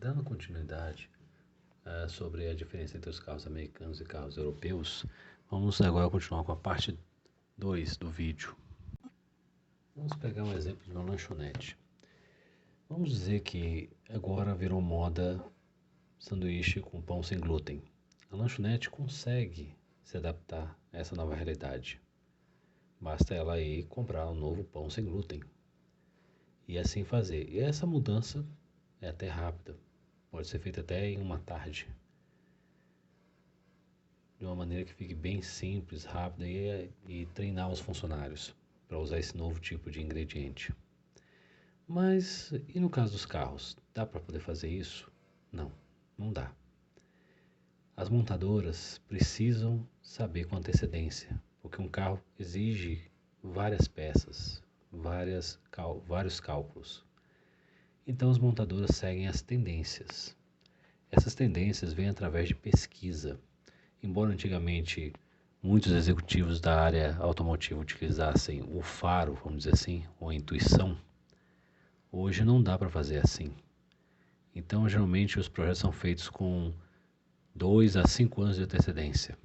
Dando continuidade sobre a diferença entre os carros americanos e carros europeus, vamos agora continuar com a parte 2 do vídeo. Vamos pegar um exemplo de uma lanchonete. Vamos dizer que agora virou moda sanduíche com pão sem glúten. A lanchonete consegue se adaptar a essa nova realidade. Basta ela ir comprar um novo pão sem glúten e assim fazer. E essa mudança é até rápida. Pode ser feita até em uma tarde. De uma maneira que fique bem simples, rápida e treinar os funcionários para usar esse novo tipo de ingrediente. Mas e no caso dos carros? Dá para poder fazer isso? Não dá. As montadoras precisam saber com antecedência, porque um carro exige várias peças, vários cálculos. Então as montadoras seguem as tendências. Essas tendências vêm através de pesquisa. Embora antigamente muitos executivos da área automotiva utilizassem o faro, vamos dizer assim, ou a intuição, hoje não dá para fazer assim. Então geralmente os projetos são feitos com 2 a 5 anos de antecedência.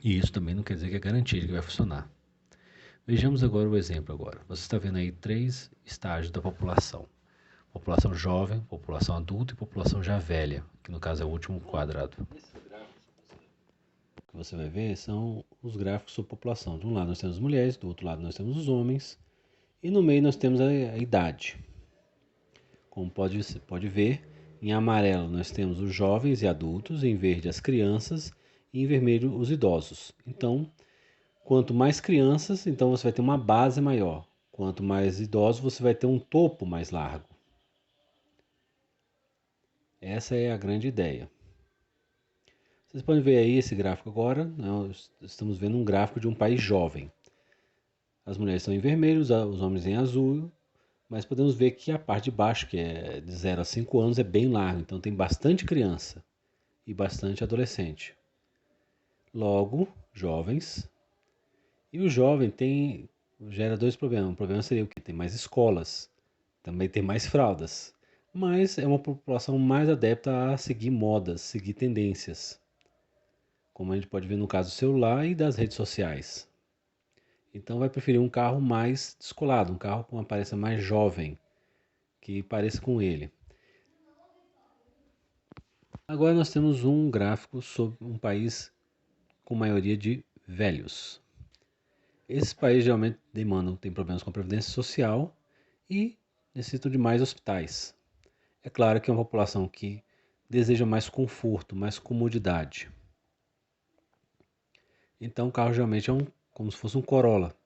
E isso também não quer dizer que é garantido que vai funcionar. Vejamos agora o exemplo agora. Você está vendo aí 3 estágios da população. População jovem, população adulta e população já velha, que no caso é o último quadrado. O que você vai ver são os gráficos sobre população. De um lado nós temos mulheres, do outro lado nós temos os homens e no meio nós temos a idade. Como pode ver, em amarelo nós temos os jovens e adultos, em verde as crianças e em vermelho os idosos. Então, quanto mais crianças, então você vai ter uma base maior. Quanto mais idosos, você vai ter um topo mais largo. Essa é a grande ideia. Vocês podem ver aí esse gráfico agora. Nós estamos vendo um gráfico de um país jovem. As mulheres estão em vermelho, os homens em azul. Mas podemos ver que a parte de baixo, que é de 0 a 5 anos, é bem larga. Então tem bastante criança e bastante adolescente. Logo, jovens. E o jovem gera 2 problemas. O problema seria o quê? Tem mais escolas. Também tem mais fraldas. Mas é uma população mais adepta a seguir modas, seguir tendências. Como a gente pode ver no caso do celular e das redes sociais. Então vai preferir um carro mais descolado, um carro com uma aparência mais jovem, que pareça com ele. Agora nós temos um gráfico sobre um país com maioria de velhos. Esses países geralmente têm problemas com a previdência social e necessitam de mais hospitais. É claro que é uma população que deseja mais conforto, mais comodidade. Então o carro geralmente é como se fosse um Corolla,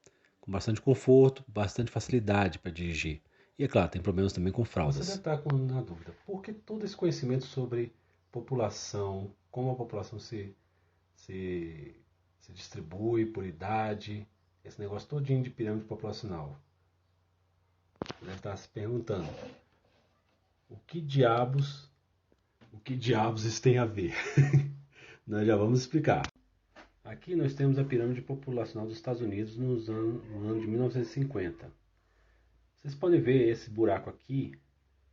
com bastante conforto, bastante facilidade para dirigir. E é claro, tem problemas também com fraldas. Você deve estar na dúvida, por que todo esse conhecimento sobre população, como a população se distribui por idade, esse negócio todinho de pirâmide populacional? Você deve estar se perguntando, o que diabos isso tem a ver? Nós já vamos explicar. Aqui nós temos a pirâmide populacional dos Estados Unidos no ano de 1950. Vocês podem ver esse buraco aqui,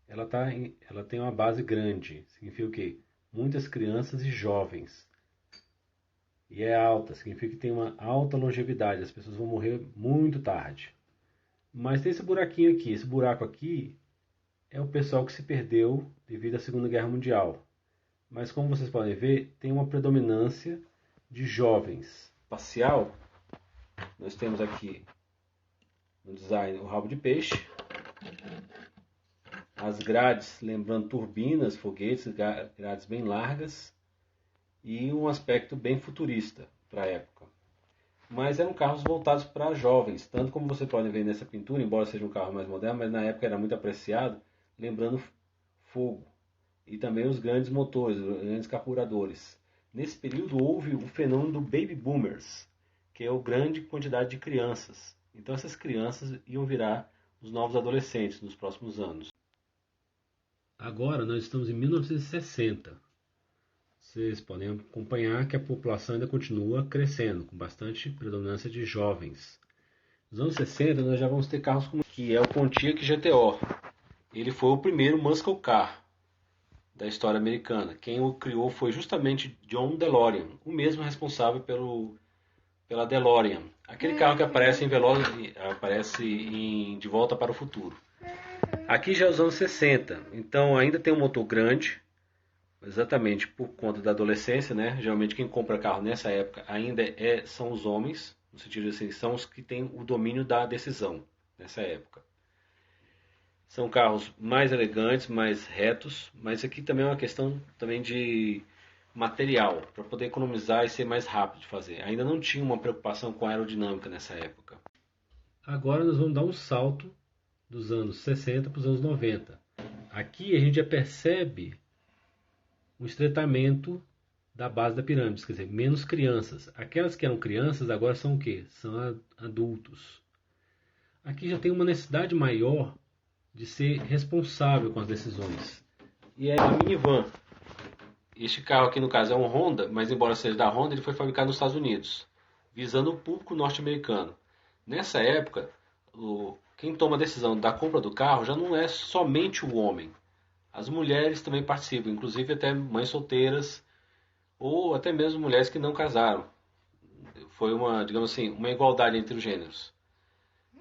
ela tem uma base grande, significa o quê? Muitas crianças e jovens. E é alta, significa que tem uma alta longevidade, as pessoas vão morrer muito tarde. Mas tem esse buraquinho aqui, esse buraco aqui é o pessoal que se perdeu devido à Segunda Guerra Mundial. Mas como vocês podem ver, tem uma predominância de jovens. Espacial, nós temos aqui no design o rabo de peixe, as grades lembrando turbinas, foguetes, grades bem largas e um aspecto bem futurista para a época. Mas eram carros voltados para jovens, tanto como você pode ver nessa pintura, embora seja um carro mais moderno, mas na época era muito apreciado, lembrando fogo e também os grandes motores, os grandes carburadores. Nesse período houve o fenômeno do baby boomers, que é a grande quantidade de crianças. Então essas crianças iam virar os novos adolescentes nos próximos anos. Agora nós estamos em 1960. Vocês podem acompanhar que a população ainda continua crescendo, com bastante predominância de jovens. Nos anos 60 nós já vamos ter carros como que é o Pontiac GTO. Ele foi o primeiro muscle car. da história americana. Quem o criou foi justamente John DeLorean, o mesmo responsável pela DeLorean, aquele carro que aparece em De Volta para o Futuro. Aqui já é os anos 60, então ainda tem um motor grande, exatamente por conta da adolescência, né? Geralmente quem compra carro nessa época ainda são os homens, no sentido assim, são os que têm o domínio da decisão nessa época. São carros mais elegantes, mais retos, mas aqui também é uma questão também de material, para poder economizar e ser mais rápido de fazer. Ainda não tinha uma preocupação com a aerodinâmica nessa época. Agora nós vamos dar um salto dos anos 60 para os anos 90. Aqui a gente já percebe um estreitamento da base da pirâmide, quer dizer, menos crianças. Aquelas que eram crianças agora são o quê? São adultos. Aqui já tem uma necessidade maior de ser responsável com as decisões. E é a minivan. Este carro aqui no caso é um Honda, mas embora seja da Honda, ele foi fabricado nos Estados Unidos, visando o público norte-americano. Nessa época, quem toma a decisão da compra do carro já não é somente o homem. As mulheres também participam, inclusive até mães solteiras ou até mesmo mulheres que não casaram. Foi uma, digamos assim, uma igualdade entre os gêneros.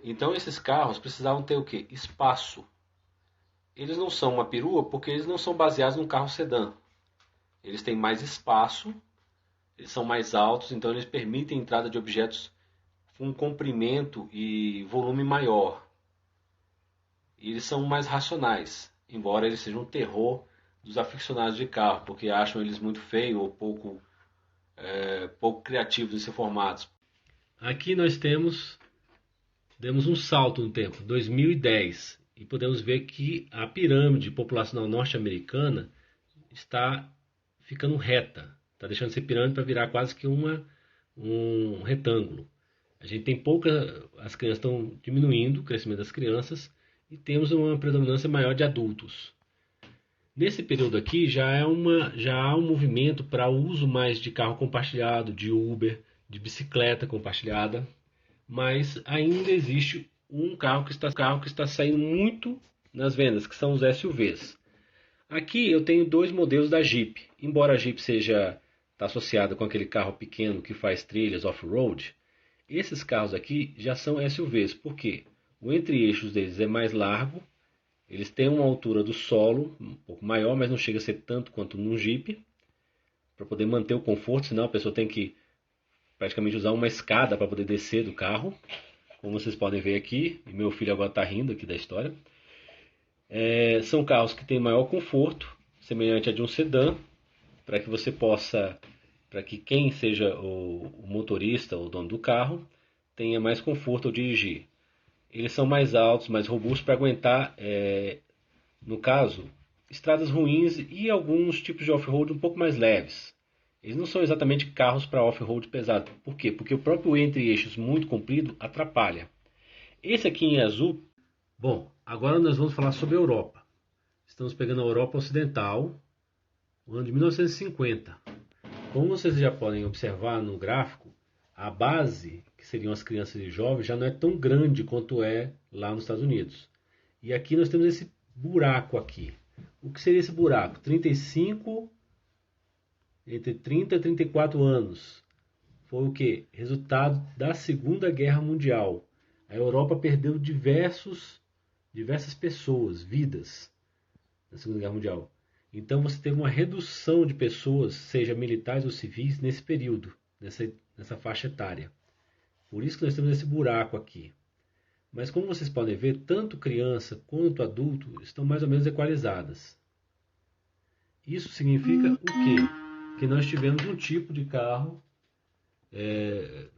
Então esses carros precisavam ter o quê? Espaço. Eles não são uma perua porque eles não são baseados num carro sedã. Eles têm mais espaço, eles são mais altos, então eles permitem a entrada de objetos com um comprimento e volume maior. E eles são mais racionais, embora eles sejam um terror dos aficionados de carro, porque acham eles muito feios ou pouco criativos em ser formados. Aqui nós demos um salto no tempo, 2010, e podemos ver que a pirâmide populacional norte-americana está ficando reta, está deixando de ser pirâmide para virar quase que um retângulo. A gente tem as crianças estão diminuindo, o crescimento das crianças, e temos uma predominância maior de adultos. Nesse período aqui já há um movimento para o uso mais de carro compartilhado, de Uber, de bicicleta compartilhada, mas ainda existe um carro que está saindo muito nas vendas, que são os SUVs. Aqui eu tenho dois modelos da Jeep. Embora a Jeep está associada com aquele carro pequeno que faz trilhas off-road, esses carros aqui já são SUVs. Por quê? O entre-eixos deles é mais largo, eles têm uma altura do solo um pouco maior, mas não chega a ser tanto quanto num Jeep, para poder manter o conforto, senão a pessoa tem que praticamente usar uma escada para poder descer do carro, como vocês podem ver aqui, e meu filho agora está rindo aqui da história. São carros que têm maior conforto, semelhante a de um sedã, para que quem seja o motorista ou o dono do carro tenha mais conforto ao dirigir. Eles são mais altos, mais robustos para aguentar, no caso, estradas ruins e alguns tipos de off-road um pouco mais leves. Eles não são exatamente carros para off-road pesado. Por quê? Porque o próprio entre-eixos muito comprido atrapalha. Esse aqui em azul... Bom, agora nós vamos falar sobre a Europa. Estamos pegando a Europa Ocidental, no ano de 1950. Como vocês já podem observar no gráfico, a base, que seriam as crianças e jovens, já não é tão grande quanto é lá nos Estados Unidos. E aqui nós temos esse buraco aqui. O que seria esse buraco? Entre 30 e 34 anos. Foi o que? Resultado da Segunda Guerra Mundial. A Europa perdeu diversas pessoas, vidas, na Segunda Guerra Mundial. Então você teve uma redução de pessoas, seja militares ou civis, nesse período, nessa faixa etária. Por isso que nós temos esse buraco aqui. Mas como vocês podem ver, tanto criança quanto adulto estão mais ou menos equalizadas. Isso significa o quê? Que nós tivemos um tipo de carro,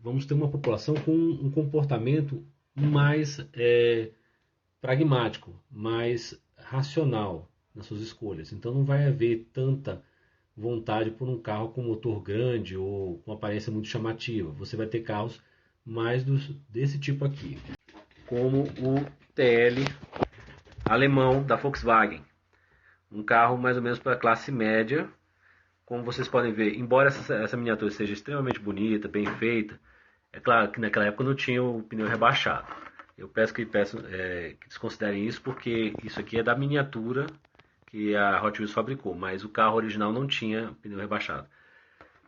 vamos ter uma população com um comportamento mais pragmático, mais racional nas suas escolhas. Então não vai haver tanta vontade por um carro com motor grande ou com aparência muito chamativa. Você vai ter carros mais desse tipo aqui, como o TL alemão da Volkswagen. Um carro mais ou menos para a classe média. Como vocês podem ver, embora essa miniatura seja extremamente bonita, bem feita, é claro que naquela época não tinha o pneu rebaixado. Eu peço que desconsiderem isso, porque isso aqui é da miniatura que a Hot Wheels fabricou, mas o carro original não tinha pneu rebaixado.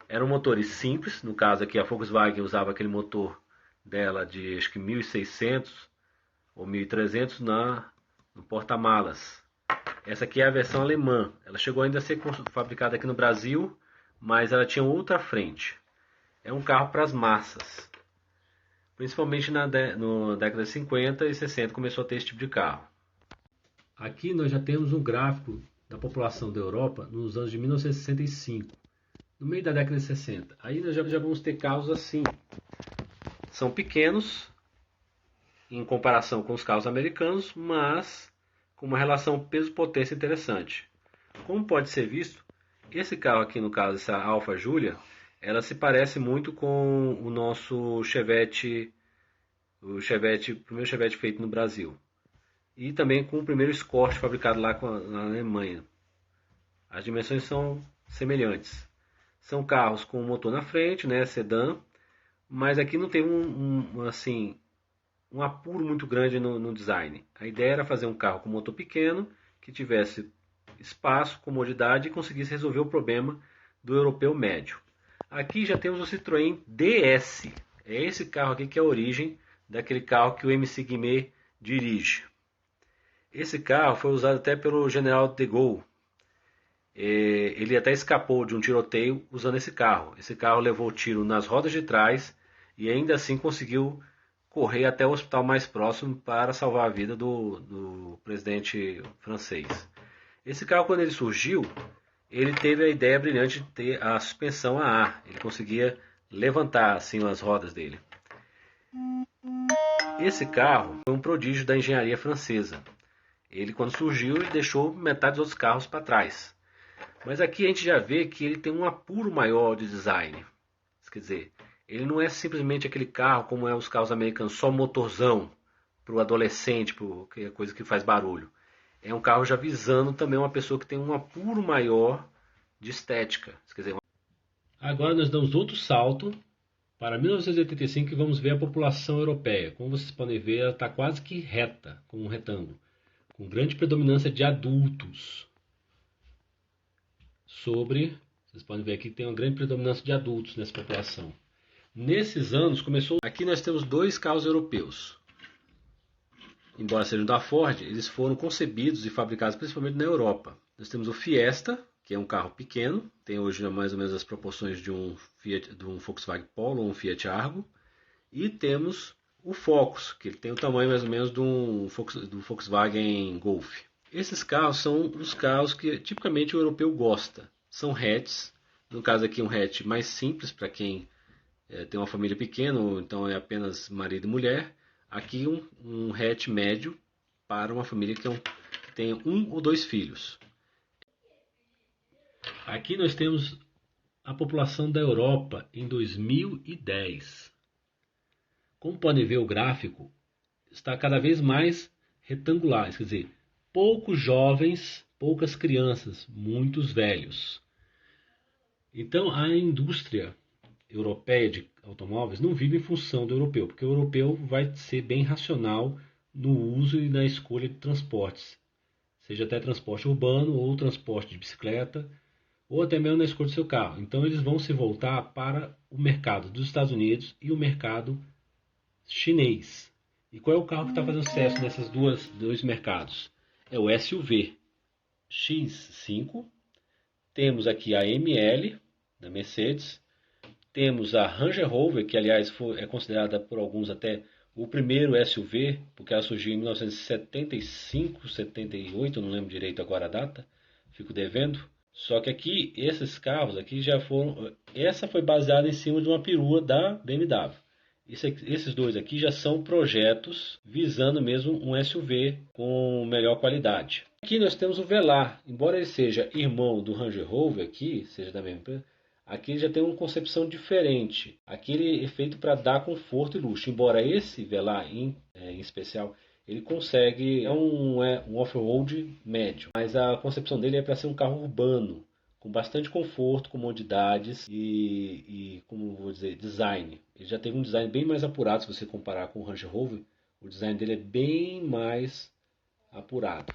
Eram motores simples, no caso aqui a Volkswagen usava aquele motor dela de acho que 1600 ou 1300 no porta-malas. Essa aqui é a versão alemã. Ela chegou ainda a ser fabricada aqui no Brasil, mas ela tinha outra frente. É um carro para as massas. Principalmente na década de 50 e 60 começou a ter esse tipo de carro. Aqui nós já temos um gráfico da população da Europa nos anos de 1965, no meio da década de 60. Aí nós já vamos ter carros assim. São pequenos em comparação com os carros americanos, mas com uma relação peso-potência interessante. Como pode ser visto, esse carro aqui, no caso, essa Alfa Giulia, ela se parece muito com o nosso Chevette, o primeiro Chevette feito no Brasil. E também com o primeiro Escort fabricado lá na Alemanha. As dimensões são semelhantes. São carros com motor na frente, né, sedã, mas aqui não tem um apuro muito grande no design. A ideia era fazer um carro com motor pequeno, que tivesse espaço, comodidade e conseguisse resolver o problema do europeu médio. Aqui já temos o Citroën DS. É esse carro aqui que é a origem daquele carro que o MC Guimê dirige. Esse carro foi usado até pelo General de Gaulle. Ele até escapou de um tiroteio usando esse carro. Esse carro levou tiro nas rodas de trás e ainda assim conseguiu correr até o hospital mais próximo para salvar a vida do presidente francês. Esse carro, quando ele surgiu, ele teve a ideia brilhante de ter a suspensão a ar. Ele conseguia levantar assim as rodas dele. Esse carro foi um prodígio da engenharia francesa. Ele, quando surgiu, ele deixou metade dos outros carros para trás. Mas aqui a gente já vê que ele tem um apuro maior de design. Quer dizer, ele não é simplesmente aquele carro como é os carros americanos, só motorzão para o adolescente, para coisa que faz barulho. É um carro já visando também uma pessoa que tem um apuro maior de estética. Quer dizer, agora nós damos outro salto para 1985 e vamos ver a população europeia. Como vocês podem ver, ela está quase que reta, como um retângulo, com grande predominância de adultos. Vocês podem ver aqui que tem uma grande predominância de adultos nessa população. Nesses anos começou... Aqui nós temos dois carros europeus. Embora sejam da Ford, eles foram concebidos e fabricados principalmente na Europa. Nós temos o Fiesta, que é um carro pequeno, tem hoje mais ou menos as proporções de um Volkswagen Polo ou um Fiat Argo. E temos o Focus, que ele tem o tamanho mais ou menos do Volkswagen Golf. Esses carros são os carros que tipicamente o europeu gosta. São hatches, no caso aqui um hatch mais simples para quem tem uma família pequena, ou então é apenas marido e mulher. Aqui um hatch médio para uma família que tem um ou dois filhos. Aqui nós temos a população da Europa em 2010. Como podem ver, o gráfico está cada vez mais retangular, quer dizer, poucos jovens, poucas crianças, muitos velhos. Então a indústria europeia de automóveis não vive em função do europeu, porque o europeu vai ser bem racional no uso e na escolha de transportes, seja até transporte urbano ou transporte de bicicleta, ou até mesmo na escolha do seu carro. Então eles vão se voltar para o mercado dos Estados Unidos e o mercado chinês. E qual é o carro que está fazendo sucesso nesses dois mercados? É o SUV X5, temos aqui a ML da Mercedes, temos a Range Rover, que aliás é considerada por alguns até o primeiro SUV, porque ela surgiu em 1975, 78, não lembro direito agora a data, fico devendo. Só que aqui, esses carros aqui já foram... Essa foi baseada em cima de uma perua da BMW. Esses dois aqui já são projetos visando mesmo um SUV com melhor qualidade. Aqui nós temos o Velar. Embora ele seja irmão do Range Rover aqui, seja da mesma empresa, aqui ele já tem uma concepção diferente. Aqui ele é feito para dar conforto e luxo. Embora esse Velar em especial, ele consegue, é um off-road médio. Mas a concepção dele é para ser um carro urbano, com bastante conforto, comodidades e como vou dizer, design. Ele já teve um design bem mais apurado, se você comparar com o Range Rover. O design dele é bem mais apurado.